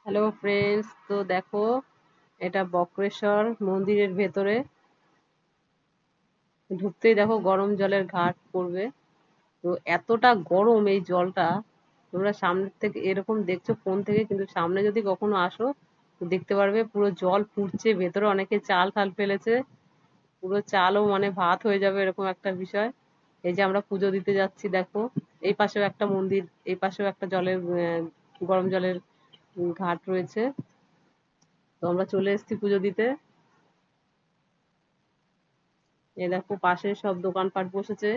Hello friends, তো দেখো এটা বক্রেশ্বর মন্দিরের ভেতরে ঢুকতেই দেখো গরম জলের ঘাট পড়বে। তো এতটা গরম এই জলটা, তোমরা সামনে থেকে এরকম দেখছো ফোন থেকে, কিন্তু সামনে যদি কখনো আসো তো দেখতে পারবে পুরো জল ফুটছে, ভেতরে অনেকে চাল টাল ফেলেছে, পুরো চালও মানে ভাত হয়ে যাবে এরকম একটা বিষয়। এই যে আমরা পুজো দিতে যাচ্ছি, দেখো এই পাশেও একটা মন্দির, এই পাশেও একটা জলের গরম জলের ঘাট রয়েছে। তো আমরা চলে এসেছি পুজো দিতে। এই দেখো পাশে সব দোকানপাট বসেছে।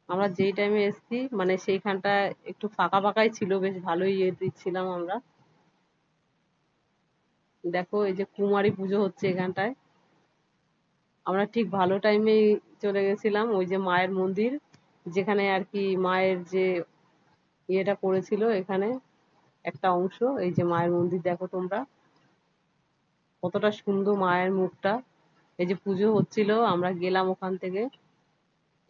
আমরা যেই টাইমে এসেছি মানে সেইখানটা একটু ফাঁকা ফাঁকাই ছিল, বেশ ভালোই ইয়ে দিচ্ছিলাম আমরা। দেখো এই যে কুমারী পুজো হচ্ছে এখানটায়। আমরা ঠিক ভালো টাইমেই চলে গেছিলাম, ওই যে মায়ের মন্দির যেখানে আর কি মায়ের যে ইয়েটা করেছিল, এখানে একটা অংশ। এই যে মায়ের মন্দির দেখো তোমরা, কতটা সুন্দর মায়ের মুখটা। এই যে পুজো হচ্ছিল, আমরা গেলাম ওখান থেকে।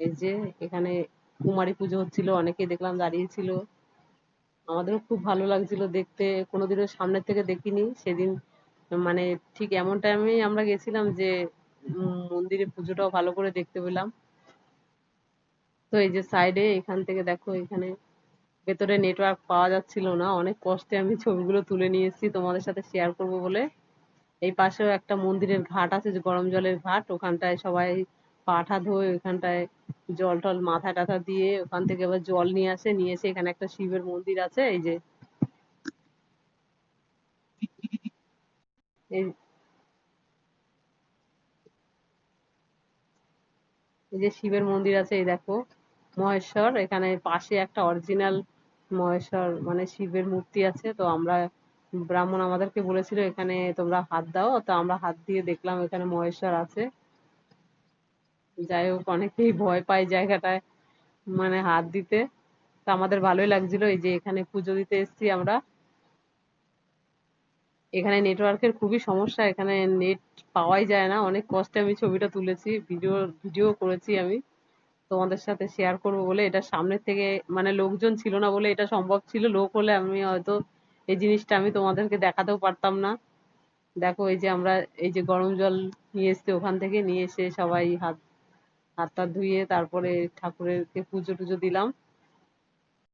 এই যে এখানে কুমারী পুজো হচ্ছিল, অনেকে দেখলাম দাঁড়িয়ে ছিল। আমাদেরও খুব ভালো লাগছিল দেখতে, কোনোদিনও সামনের থেকে দেখিনি সেদিন। মানে ঠিক এমন টাইমেই আমরা গেছিলাম যে মন্দিরে পুজোটাও ভালো করে দেখতে পেলাম। তো এই যে সাইডে এখান থেকে দেখো, এখানে ভেতরে নেটওয়ার্ক পাওয়া যাচ্ছিল না, অনেক কষ্টে আমি ছবিগুলো তুলে নিয়ে এসেছি তোমাদের সাথে শেয়ার করব বলে। এই পাশেও একটা মন্দিরের ঘাট আছে, যে গরম জলের ঘাট, ওখানটায় সবাই পা টা ধোয়, ওখানটায় জল টল মাথা টাথা দিয়ে ওখান থেকে আবার জল নিয়ে আসে, নিয়ে এসে এখানে একটা শিবের মন্দির আছে। এই যে এই এই যে শিবের মন্দির আছে, এই দেখো মহেশ্বর, এখানে পাশে একটা অরিজিনাল মহেশ্বর মানে শিবের মূর্তি আছে। তো আমরা ব্রাহ্মণ আমাদেরকে বলেছিল এখানে তোমরা হাত দাও, তো আমরা হাত দিয়ে দেখলাম এখানে মহেশ্বর আছে। যাই হোক, অনেকেই ভয় পায় জায়গাটায় মানে হাত দিতে, তো আমাদের ভালোই লাগছিল। এই যে এখানে পুজো দিতে এসেছি আমরা। এখানে নেটওয়ার্কের খুবই সমস্যা, এখানে নেট পাওয়াই যায় না, অনেক কষ্টে আমি ছবিটা তুলেছি, ভিডিও ভিডিও করেছি আমি তোমাদের সাথে শেয়ার করব বলে। এটা সামনের থেকে মানে লোকজন ছিল না বলে এটা সম্ভব ছিল, লোক হলে আমি হয়তো এই জিনিসটা আমি তোমাদেরকে দেখাতেও পারতাম না। দেখো এই যে আমরা এই যে গরম জল নিয়ে এসছি ওখান থেকে, নিয়ে এসে সবাই হাত হাত টাত ধুয়ে তারপরে ঠাকুরেরকে পুজো টুজো দিলাম।